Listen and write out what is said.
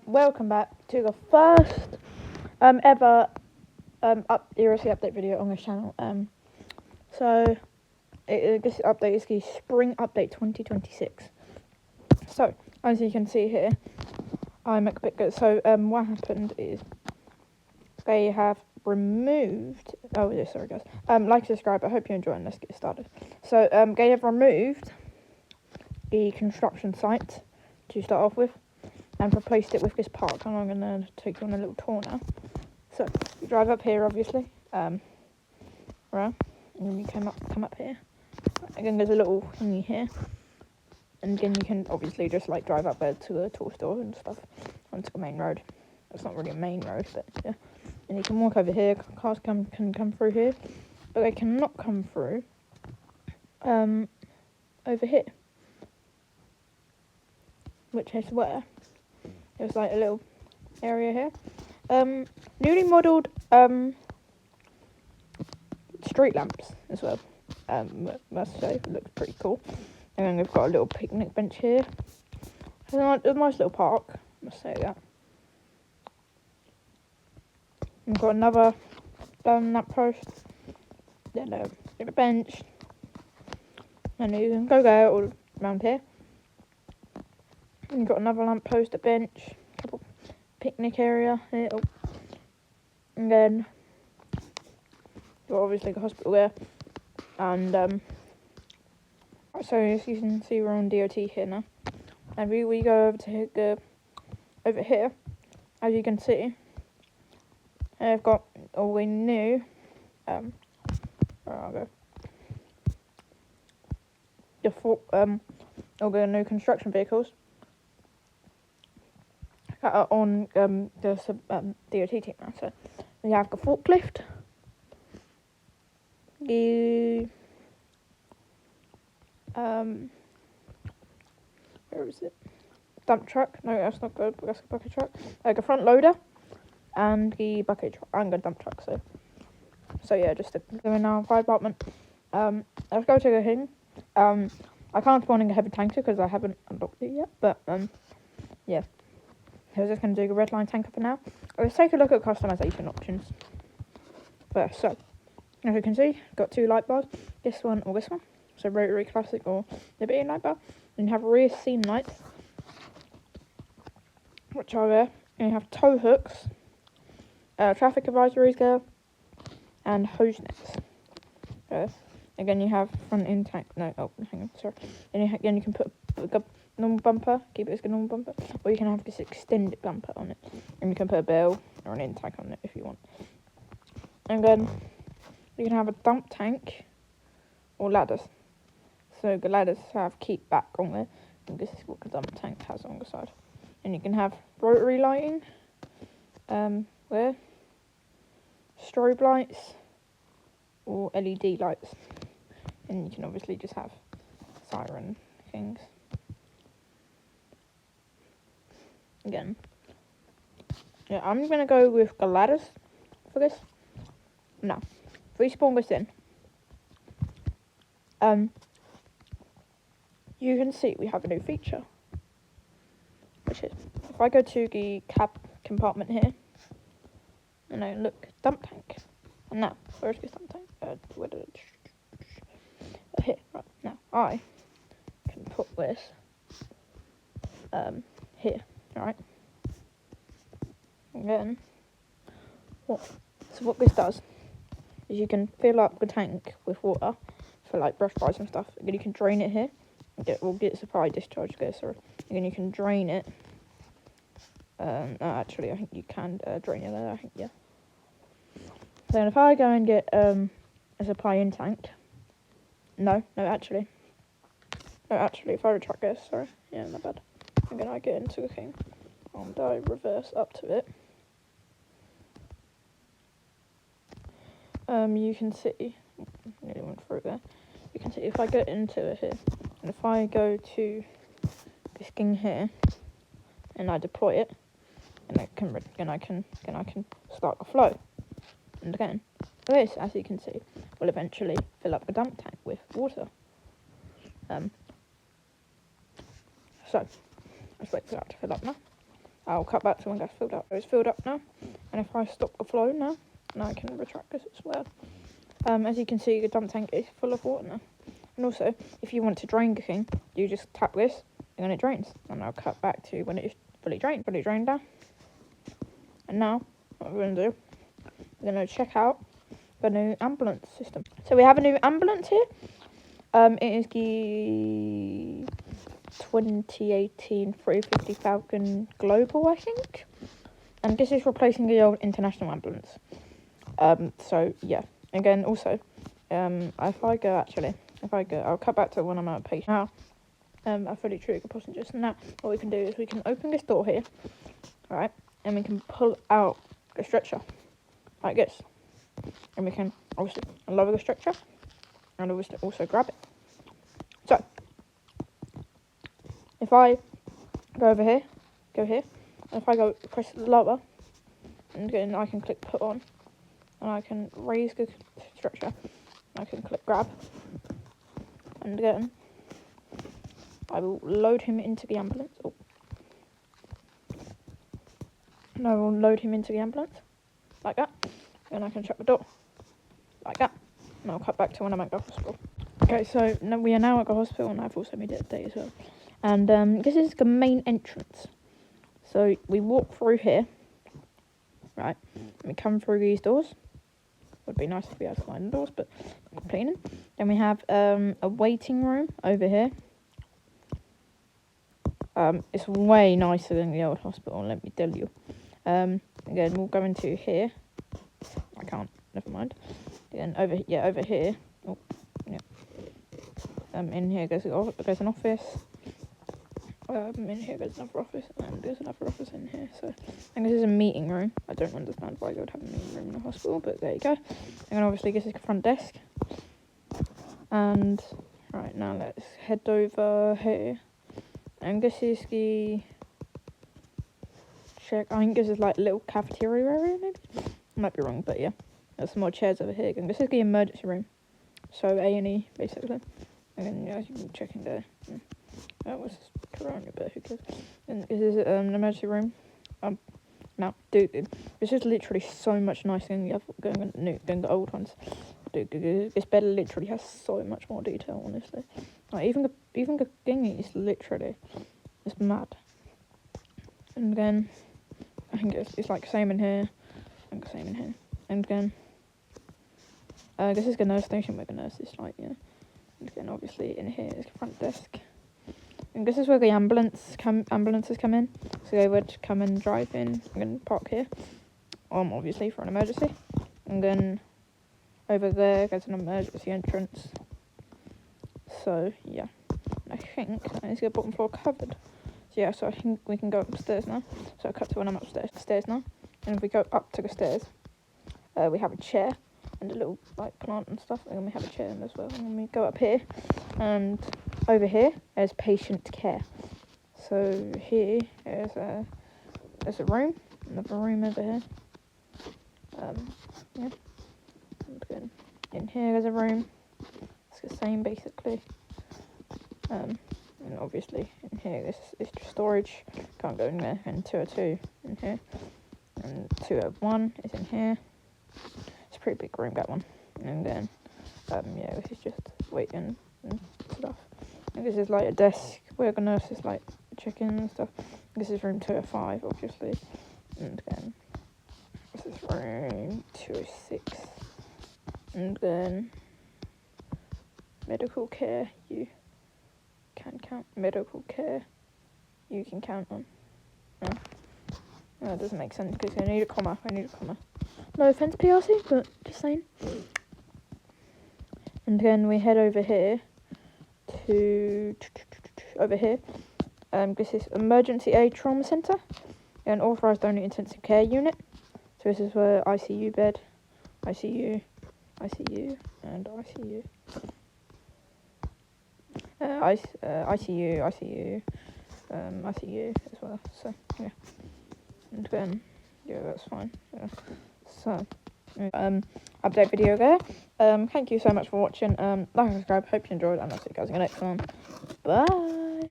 Welcome back to the first ever ERC update video on this channel. This update is the Spring Update 2026. So, as you can see here, I'm a bit good. So, what happened is they have removed. Oh, yeah, sorry guys. Like, subscribe. I hope you're enjoying. Let's get started. So, they have removed the construction site to start off with, and replaced it with this park, and I'm going to take you on a little tour now. So, you drive up here, obviously, right, and then you come up here. Again, there's a little thingy here, and again, you can obviously just like drive up there to a tool store and stuff onto the main road. It's not really a main road, but yeah. And you can walk over here. Cars can come through here, but they cannot come through over here, which is where there's like a little area here. Newly modelled street lamps as well. Must say, it looks pretty cool. And then we've got a little picnic bench here. It's a nice little park, must say that. We've got another lamp post. Then a bench. And you can go there or around here. And you've got another lamp post, a bench, couple picnic area here. Oh. And then you've got obviously the hospital there. And so as you can see, we're on DOT here now. And we go over to over here. As you can see, I've got all the new where I'll go. All the new construction vehicles that are on the DOT team now. So we have the forklift, the where is it? Dump truck. No, that's not good. That's a bucket truck. Like a front loader, and the bucket truck and the dump truck. So yeah, just going now fire department. Let's go to the thing. I can't spawn in a heavy tanker because I haven't unlocked it yet. But yeah. So we're just going to do the red line tanker for now. Let's take a look at customization options first. So, as you can see, got two light bars, this one or this one. So rotary, classic, or Liberty light bar. And you have rear seam lights, which are there. And you have tow hooks, traffic advisories there, and hose nets. Again, you have front end tank. No, oh, hang on, sorry. And again, you can put a normal bumper, keep it as a normal bumper, or you can have this extended bumper on it, and you can put a bell or an end tank on it if you want. And then you can have a dump tank or ladders. So the ladders have keep back on there, and this is what the dump tank has on the side. And you can have rotary lighting, strobe lights, or LED lights. And you can obviously just have siren things. Again, yeah, I'm gonna go with the ladders for this. Now, if we spawn this in, you can see we have a new feature, which is if I go to the cab compartment here, and I look dump tank, and now where's this dump tank? Here, right now I can put this here, right? And then what this does is you can fill up the tank with water for like brush fires and stuff. And then you can drain it here. We'll get supply discharge there, sorry. And then you can drain it. No, actually, I think you can drain it there. I think, yeah. So if I go and get a supply in tank. No, actually, if I retract this, sorry. Yeah, not bad. And then I get into the thing. And I reverse up to it. You can see, nearly went through there. You can see if I get into it here, and if I go to this thing here, and I deploy it, and I can start the flow. And again, this, as you can see, will eventually fill up the dump tank with water. So let's wait for that to fill up now. I'll cut back to when gas filled up. It's filled up now, and if I stop the flow now I can retract this as well. As you can see, the dump tank is full of water now. And also, if you want to drain the thing, you just tap this, and then it drains. And I'll cut back to when it is fully drained down. And now, what we're going to do, we're going to check out the new ambulance system. So we have a new ambulance here. It is the 2018 350 Falcon Global, I think. And this is replacing the old International ambulance. So yeah. Again, also, if I go, I'll cut back to when I'm at a patient. Now, I fully trigger passengers. Now, what we can do is we can open this door here, right, and we can pull out the stretcher, like this. And we can obviously lower the stretcher, and obviously also grab it. So, if I go over here, and if I go press lower, and then I can click put on, and I can raise the stretcher, I can click grab, and again, I will load him into the ambulance. Oh. And I will load him into the ambulance, like that, and I can shut the door, like that, and I'll cut back to when I'm at the hospital. Okay, so now we are now at the hospital, and I've also made it a day as well. And this is the main entrance. So we walk through here, right, and we come through these doors. Would be nice if we had sliding doors, but I'm complaining. Then we have a waiting room over here. It's way nicer than the old hospital, let me tell you. Again, we'll go into here. I can't, never mind. Then over here. Oh, yeah. In here goes an office. In here goes another office, and there's another office in here. So, and this is a meeting room. I don't understand why you would have a meeting room in a hospital, but there you go. And then obviously this is the front desk. And right now let's head over here. And this is the check. I think this is like a little cafeteria area, maybe. I might be wrong, but yeah. There's some more chairs over here. And this is the emergency room. So A&E basically. And then yeah, you can check in there. That was corona, but who cares? And this is an emergency room. Now, dude, this is literally so much nicer than the old ones. Dude, this bed literally has so much more detail, honestly. Like even the thingy is literally, it's mad. And then I think it's like same in here, and the same in here. And then this is the nurse station where the nurse is, like, yeah. And then obviously in here is the front desk. And this is where the ambulances come in. So they would come and drive in and park here. Obviously for an emergency. And then over there there's an emergency entrance. So yeah. And I think that is the bottom floor covered. So yeah, so I think we can go upstairs now. So I cut to when I'm upstairs now. And if we go up to the stairs, we have a chair and a little like plant and stuff, and then we have a chair as well. And then we go up here, and over here is patient care. So here is there's a room, another room over here. Yeah. And then in here there's a room. It's the same basically. And obviously in here this is just storage. Can't go in there. And 202 in here. And 201 is in here. It's a pretty big room, that one. And then yeah, this is just waiting and stuff. And this is like a desk where the nurse is like checking and stuff. This is room 205, obviously. And then this is room 206. And then medical care, you can count. Medical care, you can count on. No, that doesn't make sense because I need a comma. No offense, PRC, but just saying. And then we head over here to over here. This is Emergency Aid Trauma Centre, an authorised only intensive care unit. So this is where ICU bed, ICU, ICU, and ICU. ICU as well. So yeah, and then yeah, that's fine. Yeah. So update video there. Thank you so much for watching. Like and subscribe. Hope you enjoyed, and I'll see you guys in the next one. Bye.